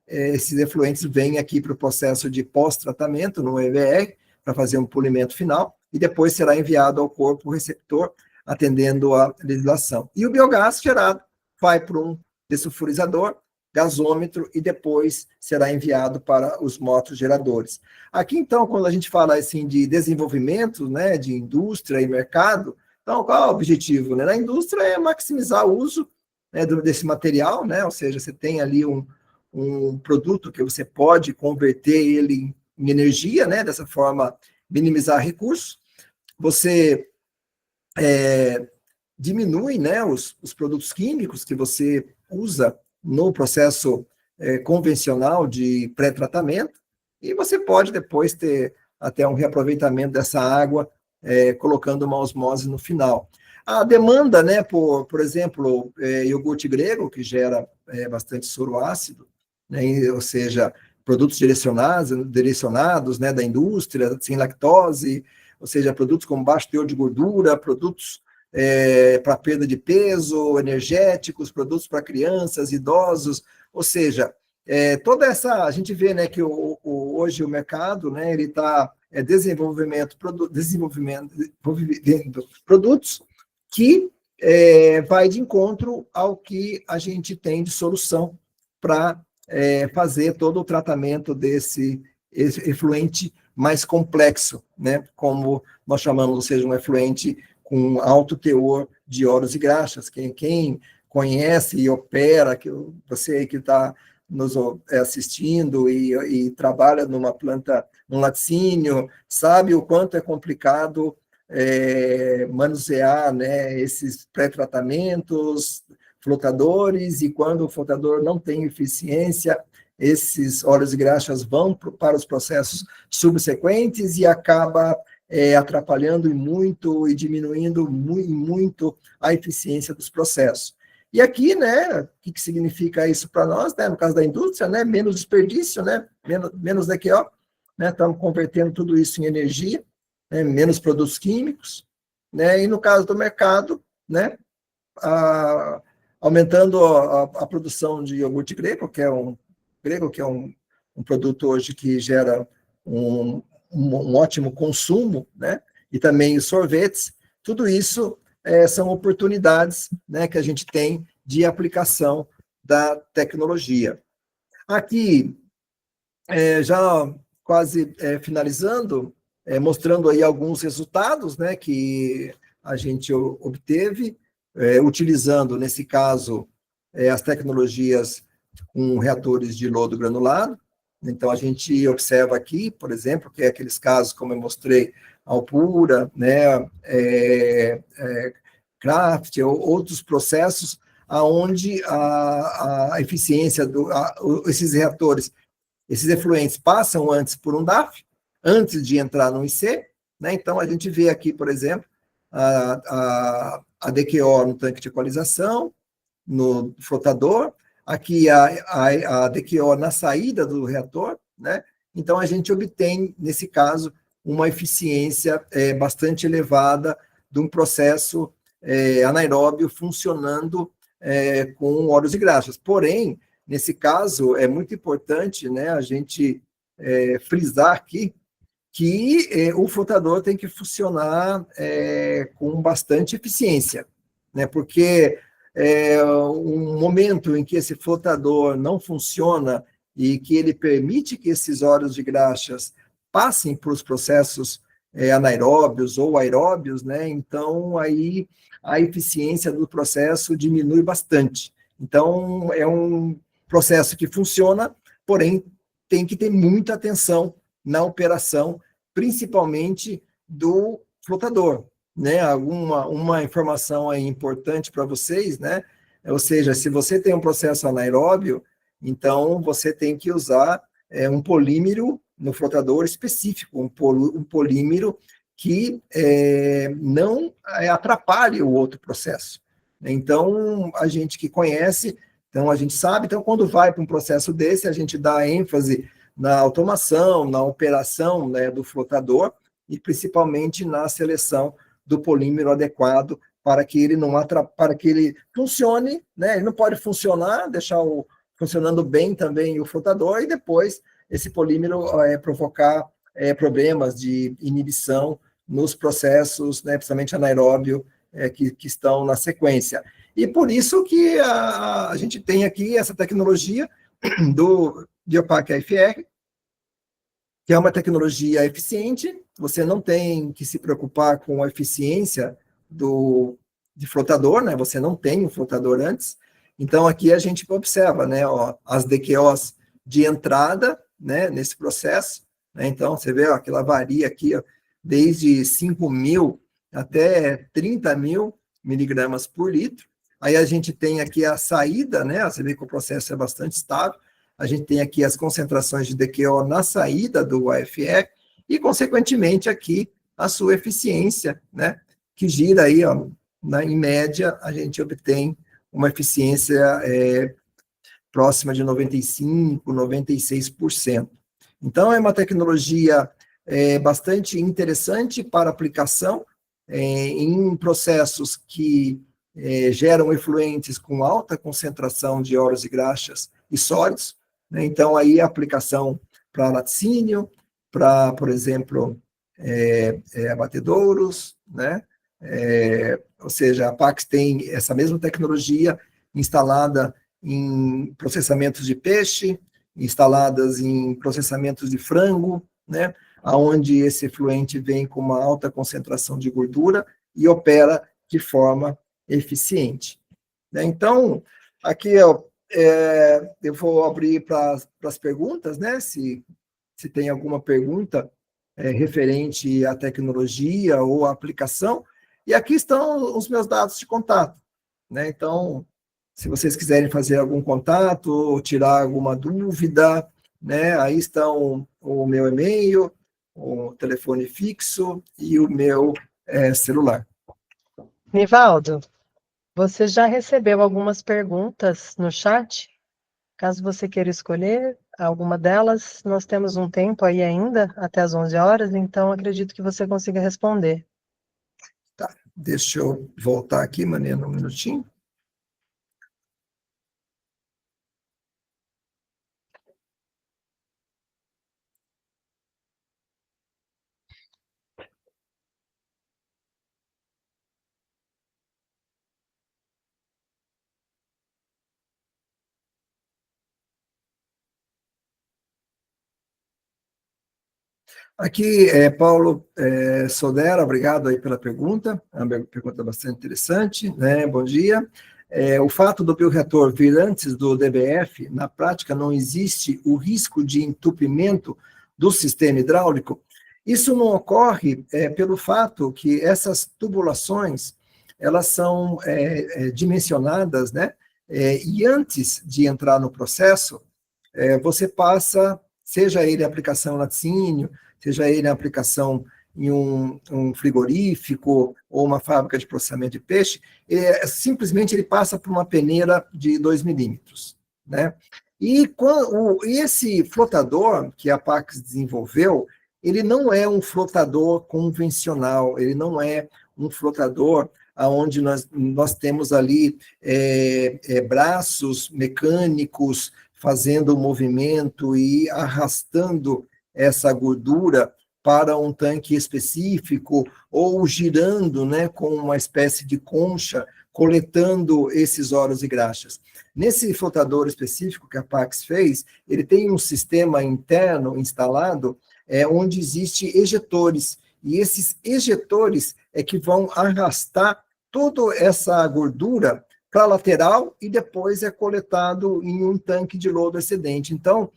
Esses efluentes vêm aqui para o processo de pós-tratamento no EVR, para fazer um polimento final, e depois será enviado ao corpo receptor, atendendo à legislação. E o biogás gerado vai para um dessulfurizador, gasômetro, e depois será enviado para os motos geradores. Aqui, então, quando a gente fala assim, de desenvolvimento, né, de indústria e mercado, então, qual é o objetivo? Né? Na indústria é maximizar o uso, né, desse material, né? Ou seja, você tem ali um produto que você pode converter ele em energia, né? Dessa forma, minimizar recursos. Você diminui, né, os produtos químicos que você usa no processo convencional de pré-tratamento, e você pode depois ter até um reaproveitamento dessa água, colocando uma osmose no final. A demanda, né, por exemplo, iogurte grego, que gera bastante soro ácido, né, ou seja, produtos direcionados, né, da indústria, sem lactose, ou seja, produtos com baixo teor de gordura, produtos para perda de peso, energéticos, produtos para crianças, idosos, ou seja, toda essa, a gente vê, né, que hoje o mercado, né, ele está desenvolvendo produtos que vai de encontro ao que a gente tem de solução para fazer todo o tratamento desse efluente mais complexo, né, como nós chamamos, ou seja, um efluente com alto teor de óleos e graxas. Quem conhece e opera, você que está nos assistindo e trabalha numa planta, num laticínio, sabe o quanto é complicado manusear, né, esses pré-tratamentos, flotadores, e quando o flotador não tem eficiência, esses óleos e graxas vão para os processos subsequentes e acaba atrapalhando muito e diminuindo muito a eficiência dos processos. E aqui, né, o que significa isso para nós, né, no caso da indústria, né, menos desperdício, né, menos DQO, né, estamos convertendo tudo isso em energia, né, menos produtos químicos, né, e no caso do mercado, né, aumentando a produção de iogurte grego, que é um produto hoje que gera um ótimo consumo, né, e também os sorvetes, tudo isso são oportunidades, né, que a gente tem de aplicação da tecnologia. Aqui, já quase finalizando, mostrando aí alguns resultados, né, que a gente obteve, utilizando, nesse caso, as tecnologias com reatores de lodo granulado. Então, a gente observa aqui, por exemplo, que é aqueles casos, como eu mostrei, Alpura, né, Kraft, ou outros processos, onde a eficiência esses reatores, esses efluentes passam antes por um DAF, antes de entrar no IC, né? Então, a gente vê aqui, por exemplo, a DQO no tanque de equalização, no flotador, aqui a DQO na saída do reator, né? Então, a gente obtém, nesse caso, uma eficiência bastante elevada de um processo anaeróbio funcionando com óleos e graxas. Porém, nesse caso, é muito importante, né, a gente frisar aqui que o flotador tem que funcionar com bastante eficiência, né, porque um momento em que esse flotador não funciona e que ele permite que esses óleos de graxas passem para os processos anaeróbios ou aeróbios, né, então aí a eficiência do processo diminui bastante. Então, é um processo que funciona, porém, tem que ter muita atenção na operação, principalmente do flotador, né? Uma informação aí importante para vocês, né? Ou seja, se você tem um processo anaeróbio, então você tem que usar um polímero no flotador específico, um polímero que não atrapalhe o outro processo. Então, a gente que conhece Então, a gente sabe, então, quando vai para um processo desse, a gente dá ênfase na automação, na operação, né, do flotador, e principalmente na seleção do polímero adequado para que ele não para que ele funcione, né? Ele não pode funcionar, deixar funcionando bem também o flotador, e depois esse polímero provocar problemas de inibição nos processos, né, principalmente anaeróbio, que estão na sequência. E por isso que a gente tem aqui essa tecnologia do Geopack AFR, que é uma tecnologia eficiente, você não tem que se preocupar com a eficiência de flotador, né? Você não tem um flotador antes. Então, aqui a gente observa, né, as DQOs de entrada, né, nesse processo, né? Então, você vê, que ela varia aqui, desde 5.000 até 30.000 miligramas por litro. Aí a gente tem aqui a saída, né? Você vê que o processo é bastante estável. A gente tem aqui as concentrações de DQO na saída do AFR e, consequentemente, aqui a sua eficiência, né? Que gira aí, em média, a gente obtém uma eficiência próxima de 95%, 96%. Então, é uma tecnologia bastante interessante para aplicação em processos que geram efluentes com alta concentração de óleos e graxas e sólidos, né? Então, aí a aplicação para laticínio, para, por exemplo, abatedouros, né? Ou seja, a Pax tem essa mesma tecnologia instalada em processamentos de peixe, instaladas em processamentos de frango, né? Onde esse efluente vem com uma alta concentração de gordura e opera de forma eficiente. Então, aqui eu vou abrir para as perguntas, né? Se tem alguma pergunta referente à tecnologia ou à aplicação. E aqui estão os meus dados de contato, né? Então, se vocês quiserem fazer algum contato ou tirar alguma dúvida, né? Aí estão o meu e-mail, o telefone fixo e o meu celular. Nivaldo, você já recebeu algumas perguntas no chat? Caso você queira escolher alguma delas, nós temos um tempo aí ainda, até as 11 horas, então acredito que você consiga responder. Tá, deixa eu voltar aqui, Mariana, um minutinho. Aqui, Paulo Sodera, obrigado aí pela pergunta, é uma pergunta bastante interessante, né? Bom dia. O fato do bioreator vir antes do DBF, na prática não existe o risco de entupimento do sistema hidráulico? Isso não ocorre pelo fato que essas tubulações, elas são dimensionadas, né? E antes de entrar no processo, você passa, seja ele aplicação laticínio, seja ele a aplicação em um frigorífico ou uma fábrica de processamento de peixe, simplesmente ele passa por uma peneira de 2 milímetros, né? E esse flotador que a Pax desenvolveu, ele não é um flotador convencional, ele não é um flotador onde nós temos ali braços mecânicos fazendo o movimento e arrastando essa gordura para um tanque específico, ou girando, né, com uma espécie de concha, coletando esses óleos e graxas. Nesse flotador específico que a Pax fez, ele tem um sistema interno instalado, onde existem ejetores, e esses ejetores é que vão arrastar toda essa gordura para a lateral e depois é coletado em um tanque de lodo excedente. Então,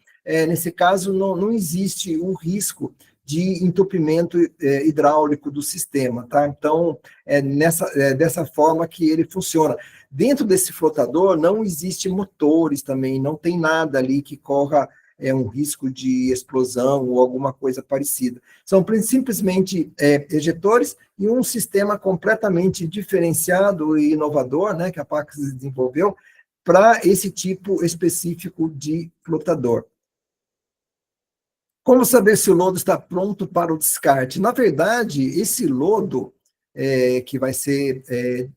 nesse caso, não existe o risco de entupimento hidráulico do sistema, tá? Então, dessa forma que ele funciona. Dentro desse flotador não existe motores também, não tem nada ali que corra um risco de explosão ou alguma coisa parecida. São simplesmente ejetores e um sistema completamente diferenciado e inovador, né, que a Pax desenvolveu, para esse tipo específico de flotador. Como saber se o lodo está pronto para o descarte? Na verdade, esse lodo que vai ser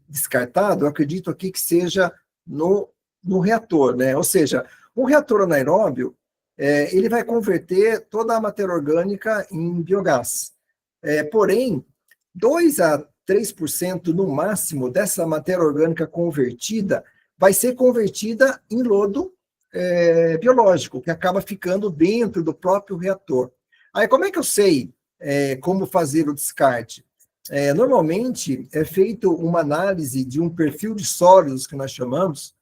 descartado, eu acredito aqui que seja no reator, né? Ou seja, o reator anaeróbio, ele vai converter toda a matéria orgânica em biogás. Porém, 2 a 3% no máximo dessa matéria orgânica convertida vai ser convertida em lodo biológico, que acaba ficando dentro do próprio reator. Aí, como é que eu sei como fazer o descarte? Normalmente, é feito uma análise de um perfil de sólidos, que nós chamamos,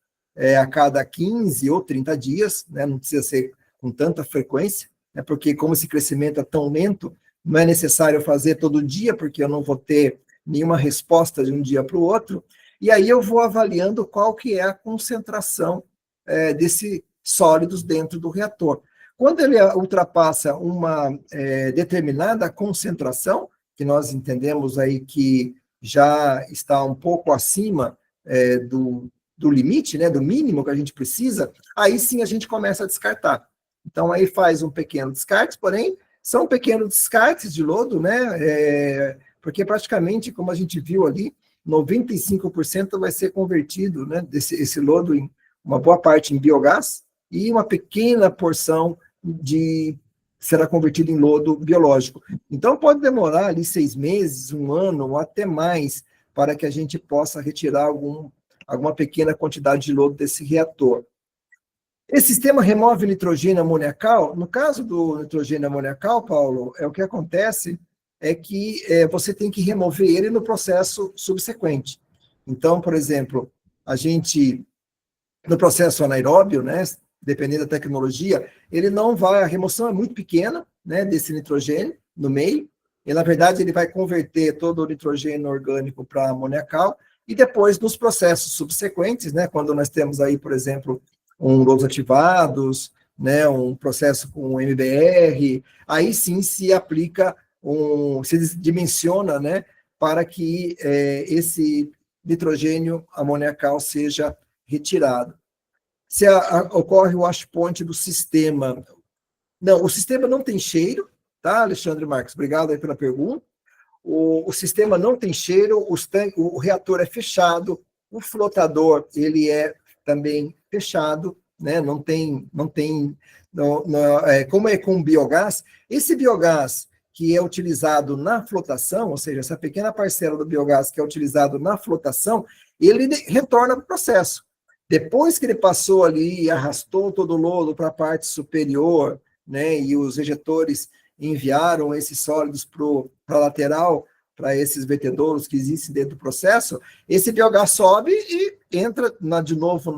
a cada 15 ou 30 dias, né? Não precisa ser com tanta frequência, né? Porque como esse crescimento é tão lento, não é necessário fazer todo dia, porque eu não vou ter nenhuma resposta de um dia para o outro, e aí eu vou avaliando qual que é a concentração desses sólidos dentro do reator. Quando ele ultrapassa uma determinada concentração, que nós entendemos aí que já está um pouco acima do limite, né, do mínimo que a gente precisa, aí sim a gente começa a descartar. Então aí faz um pequeno descarte, porém são pequenos descartes de lodo, né, porque praticamente, como a gente viu ali, 95% vai ser convertido, né, esse lodo em uma boa parte em biogás, e uma pequena porção será convertida em lodo biológico. Então, pode demorar ali 6 meses, 1 ano, ou até mais, para que a gente possa retirar alguma pequena quantidade de lodo desse reator. Esse sistema remove nitrogênio amoniacal. No caso do nitrogênio amoniacal, Paulo, o que acontece é que você tem que remover ele no processo subsequente. Então, por exemplo, no processo anaeróbio, né, dependendo da tecnologia, a remoção é muito pequena, né, desse nitrogênio no meio, e na verdade ele vai converter todo o nitrogênio orgânico para amoniacal, e depois nos processos subsequentes, né, quando nós temos aí, por exemplo, lodos ativados, né, um processo com MBR, aí sim se aplica, se dimensiona, né, para que esse nitrogênio amoniacal seja retirado. Se ocorre o wash point do sistema. Não, o sistema não tem cheiro, tá, Alexandre Marques? Obrigado aí pela pergunta. O sistema não tem cheiro, o reator é fechado, o flotador ele é também fechado, né? Como é com biogás, esse biogás que é utilizado na flotação, ou seja, essa pequena parcela do biogás que é utilizado na flotação, ele retorna para o processo. Depois que ele passou ali e arrastou todo o lodo para a parte superior, né, e os ejetores enviaram esses sólidos para a lateral, para esses vertedouros que existem dentro do processo, esse biogás sobe e entra de novo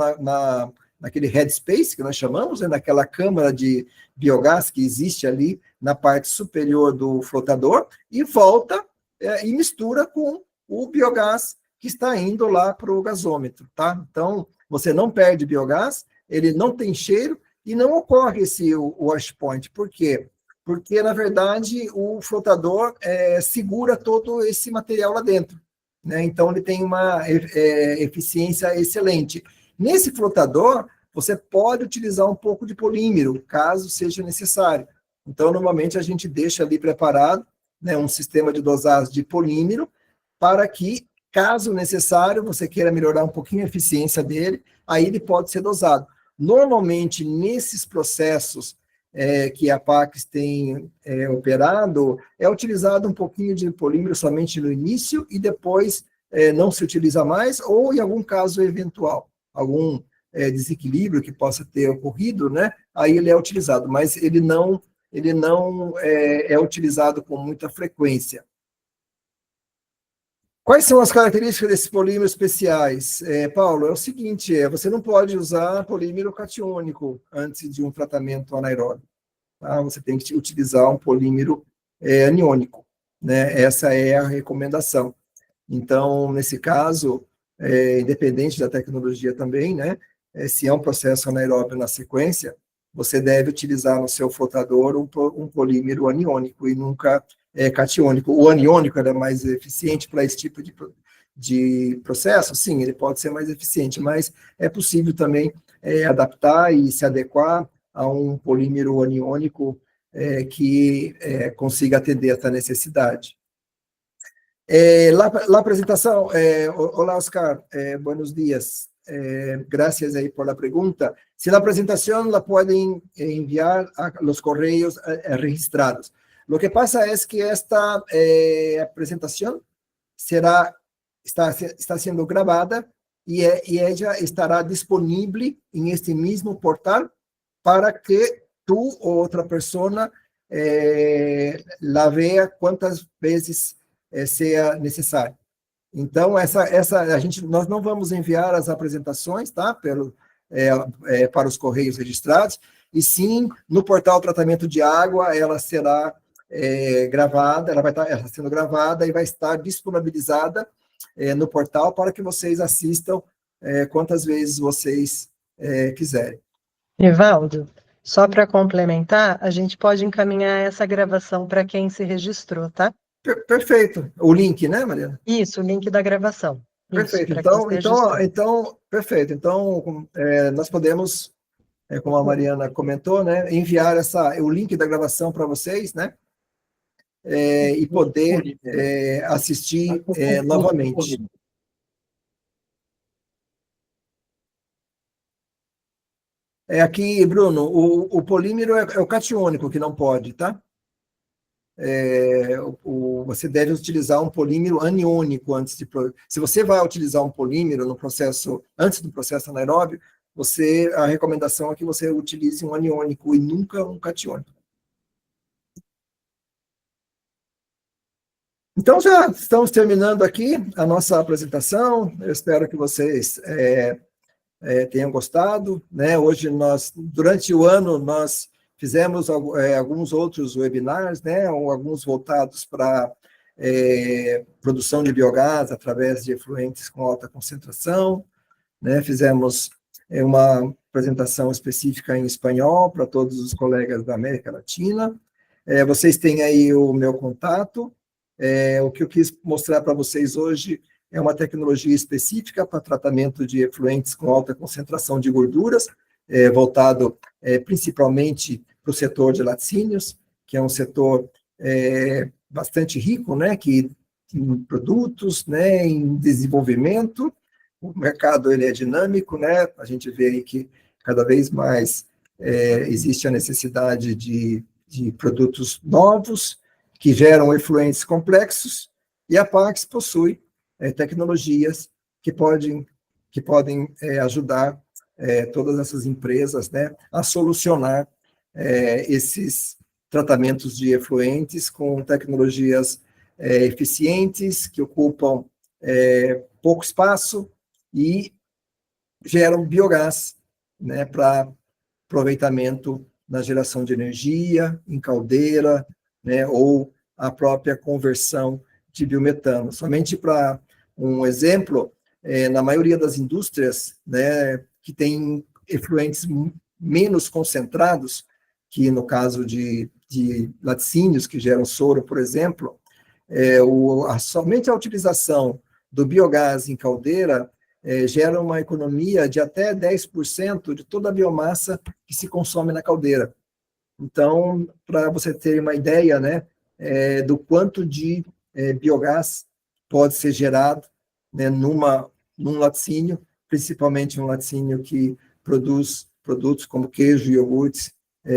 naquele headspace que nós chamamos, né, naquela câmara de biogás que existe ali na parte superior do flotador, e volta e mistura com o biogás que está indo lá para o gasômetro, tá? Então, você não perde biogás, ele não tem cheiro e não ocorre esse wash point. Por quê? Porque, na verdade, o flotador segura todo esse material lá dentro, né? Então, ele tem uma eficiência excelente. Nesse flotador, você pode utilizar um pouco de polímero, caso seja necessário. Então, normalmente, a gente deixa ali preparado, né, um sistema de dosagem de polímero para que, caso necessário, você queira melhorar um pouquinho a eficiência dele, aí ele pode ser dosado. Normalmente, nesses processos que a Pax tem operado, é utilizado um pouquinho de polímero somente no início e depois não se utiliza mais, ou em algum caso eventual, algum desequilíbrio que possa ter ocorrido, né? Aí ele é utilizado, mas ele não é utilizado com muita frequência. Quais são as características desses polímeros especiais? Paulo, é o seguinte, você não pode usar polímero catiônico antes de um tratamento anaeróbio. Tá? Você tem que utilizar um polímero aniônico, né? Essa é a recomendação. Então, nesse caso, independente da tecnologia também, né? Se é um processo anaeróbio na sequência, você deve utilizar no seu flotador um polímero aniônico e nunca catiônico. O aniônico é mais eficiente para esse tipo de processo, sim, ele pode ser mais eficiente, mas é possível também adaptar e se adequar a um polímero aniônico que consiga atender essa necessidade. La apresentação, olá Oscar, buenos días, gracias ahí por la pregunta. Si la presentación la pueden enviar a los correos registrados. Lo que pasa es que esta presentación está siendo grabada y ella estará disponible en este mismo portal para que tú o otra persona la vea quantas vezes seja necessário. Então, nós não vamos enviar as apresentações, tá? Para os correios registrados, e sim, no portal Tratamento de Água, ela será gravada, ela vai estar sendo gravada e vai estar disponibilizada no portal para que vocês assistam quantas vezes vocês quiserem. Nivaldo, só para complementar, a gente pode encaminhar essa gravação para quem se registrou, tá? Perfeito. O link, né, Mariana? Isso, o link da gravação. Perfeito. Isso, então, perfeito. Então, nós podemos, como a Mariana comentou, né, enviar o link da gravação para vocês, né? E poder assistir novamente. Aqui, Bruno, o polímero é o catiônico que não pode, tá? Você deve utilizar um polímero aniônico antes de... Se você vai utilizar um polímero no processo, antes do processo anaeróbio, a recomendação é que você utilize um aniônico e nunca um catiônico. Então, já estamos terminando aqui a nossa apresentação. Eu espero que vocês tenham gostado, né? Hoje, durante o ano, nós fizemos alguns outros webinars, né? Alguns voltados para produção de biogás através de efluentes com alta concentração, né? Fizemos uma apresentação específica em espanhol para todos os colegas da América Latina. Vocês têm aí o meu contato. O que eu quis mostrar para vocês hoje é uma tecnologia específica para tratamento de efluentes com alta concentração de gorduras, voltado principalmente para o setor de laticínios, que é um setor bastante rico, né, em produtos, né, em desenvolvimento. O mercado ele é dinâmico, né, a gente vê aí que cada vez mais existe a necessidade de produtos novos, que geram efluentes complexos, e a Pax possui tecnologias que podem ajudar todas essas empresas, né, a solucionar esses tratamentos de efluentes com tecnologias eficientes, que ocupam pouco espaço e geram biogás, né, para aproveitamento na geração de energia, em caldeira, né, ou a própria conversão de biometano. Somente para um exemplo, na maioria das indústrias, né, que tem efluentes menos concentrados, que no caso de laticínios que geram soro, por exemplo, somente a utilização do biogás em caldeira gera uma economia de até 10% de toda a biomassa que se consome na caldeira. Então, para você ter uma ideia, né, do quanto de biogás pode ser gerado, né, num laticínio, principalmente um laticínio que produz produtos como queijo e iogurtes,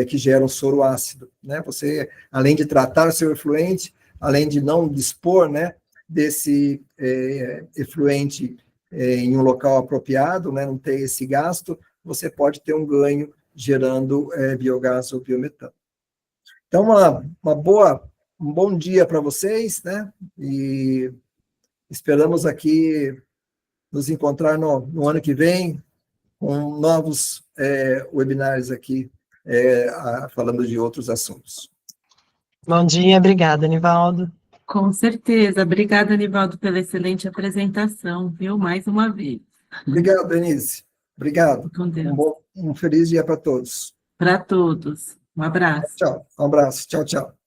que geram soro ácido, né? Você, além de tratar o seu efluente, além de não dispor, né, desse efluente em um local apropriado, né, não ter esse gasto, você pode ter um ganho gerando biogás ou biometano. Então, um bom dia para vocês, né? E esperamos aqui nos encontrar no ano que vem com novos webinars aqui, falando de outros assuntos. Bom dia, obrigada, Nivaldo. Com certeza. Obrigada, Nivaldo, pela excelente apresentação, viu? Mais uma vez. Obrigado, Denise. Obrigado. Com Deus. Um feliz dia para todos. Para todos. Um abraço. Tchau. Um abraço. Tchau, tchau.